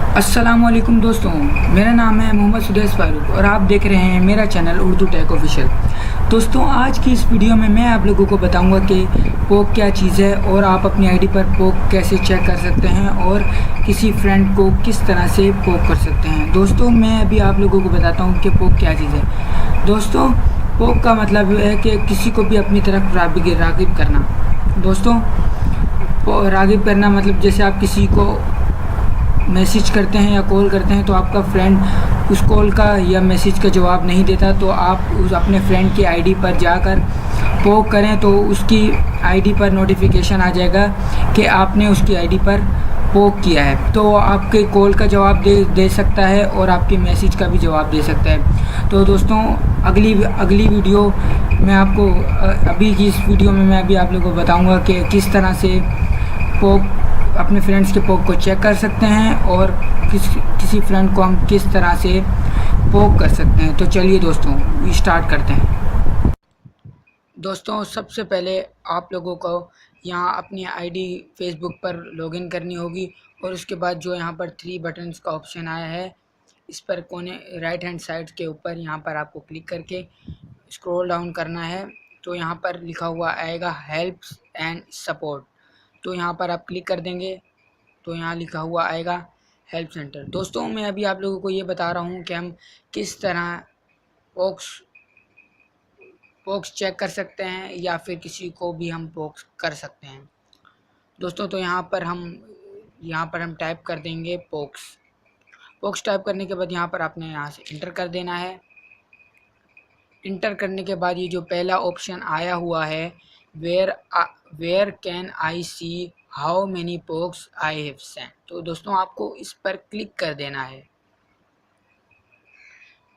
अस्सलामुअलैकुम दोस्तों, मेरा नाम है मोहम्मद सुदेश फारूक और आप देख रहे हैं मेरा चैनल उर्दू टेक ऑफिशियल। दोस्तों, आज की इस वीडियो में मैं आप लोगों को बताऊंगा कि पोक क्या चीज़ है और आप अपनी आईडी पर पोक कैसे चेक कर सकते हैं और किसी फ्रेंड को किस तरह से पोक कर सकते हैं। दोस्तों, मैं अभी आप लोगों को बताता हूँ कि पोक क्या चीज़ है। दोस्तों, पोक का मतलब है कि किसी को भी अपनी तरफ राग़िब करना। दोस्तों, राग़िब करना मतलब जैसे आप किसी को मैसेज करते हैं या कॉल करते हैं तो आपका फ्रेंड उस कॉल का या मैसेज का जवाब नहीं देता, तो आप उस अपने फ्रेंड की आईडी पर जाकर पोक करें तो उसकी आईडी पर नोटिफिकेशन आ जाएगा कि आपने उसकी आईडी पर पोक किया है। तो आपके कॉल का जवाब दे सकता है और आपके मैसेज का भी जवाब दे सकता है। तो दोस्तों, अगली वीडियो मैं आपको अभी की इस वीडियो में मैं अभी आप लोगों को बताऊंगा कि किस तरह से पोक अपने फ्रेंड्स के पोक को चेक कर सकते हैं और किसी फ्रेंड को हम किस तरह से पोक कर सकते हैं। तो चलिए दोस्तों, स्टार्ट करते हैं। दोस्तों, सबसे पहले आप लोगों को यहाँ अपनी आईडी फेसबुक पर लॉगिन करनी होगी और उसके बाद जो यहाँ पर 3 बटन्स का ऑप्शन आया है, इस पर कोने राइट हैंड साइड के ऊपर यहाँ पर आपको क्लिक करके स्क्रॉल डाउन करना है। तो यहाँ पर लिखा हुआ आएगा हेल्प एंड सपोर्ट, तो यहाँ पर आप क्लिक कर देंगे तो यहाँ लिखा हुआ आएगा हेल्प सेंटर। दोस्तों, मैं अभी आप लोगों को ये बता रहा हूँ कि हम किस तरह पोक्स चेक कर सकते हैं या फिर किसी को भी हम पोक्स कर सकते हैं। दोस्तों, तो यहाँ पर हम टाइप कर देंगे पोक्स टाइप करने के बाद यहाँ पर आपने यहाँ से इंटर कर देना है। इंटर करने के बाद ये जो पहला ऑप्शन आया हुआ है where can I see how many pokes I have sent, तो दोस्तों आपको इस पर क्लिक कर देना है।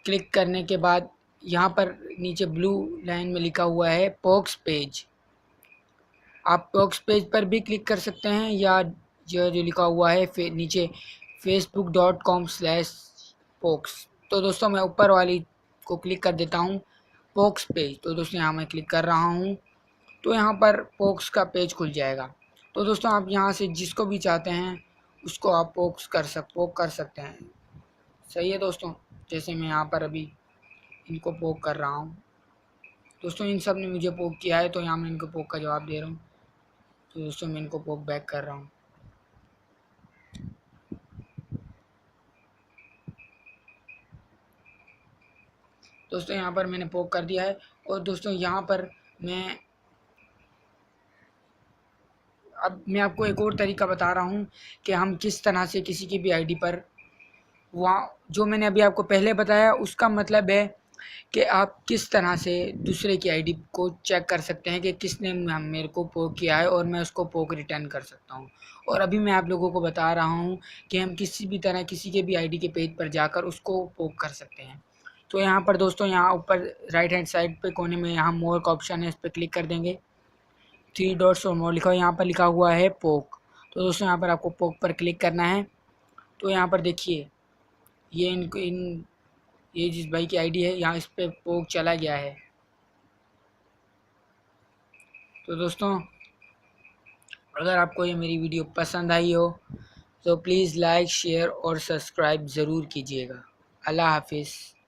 क्लिक करने के बाद यहाँ पर नीचे ब्लू लाइन में लिखा हुआ है पोक्स पेज, आप पोक्स पेज पर भी क्लिक कर सकते हैं या जो लिखा हुआ है नीचे facebook.com/पोक्स। तो दोस्तों, मैं ऊपर वाली को क्लिक कर देता हूँ पोक्स पेज। तो दोस्तों, यहाँ मैं क्लिक कर रहा हूँ तो यहाँ पर पोक्स का पेज खुल जाएगा। तो दोस्तों, आप यहाँ से जिसको भी चाहते हैं उसको आप पोक कर सकते हैं। सही है दोस्तों, जैसे मैं यहाँ पर अभी इनको पोक कर रहा हूँ। दोस्तों, इन सब ने मुझे पोक किया है तो यहाँ मैं इनको पोक का जवाब दे रहा हूँ। तो दोस्तों, मैं इनको पोक बैक कर रहा हूँ। दोस्तों, यहाँ पर मैंने पोक कर दिया है। और दोस्तों, यहाँ पर अब मैं आपको एक और तरीका बता रहा हूँ कि हम किस तरह से किसी की भी आईडी पर वहाँ जो मैंने अभी आपको पहले बताया उसका मतलब है कि आप किस तरह से दूसरे की आईडी को चेक कर सकते हैं कि किसने मेरे को पोक किया है और मैं उसको पोक रिटर्न कर सकता हूँ। और अभी मैं आप लोगों को बता रहा हूँ कि हम किसी भी तरह किसी के भी आईडी के पेज पर जाकर उसको पोक कर सकते हैं। तो यहाँ पर दोस्तों, यहाँ ऊपर राइट हैंड साइड पे कोने में यहाँ मोर का ऑप्शन है, इस पर क्लिक कर देंगे। 3 डॉट्स और मोर लिखा हुआ, यहाँ पर लिखा हुआ है पोक। तो दोस्तों, यहाँ पर आपको पोक पर क्लिक करना है। तो यहाँ पर देखिए ये जिस भाई की आईडी है यहाँ इस पे पोक चला गया है। तो दोस्तों, अगर आपको ये मेरी वीडियो पसंद आई हो तो प्लीज़ लाइक शेयर और सब्सक्राइब ज़रूर कीजिएगा। अल्लाह हाफिज़।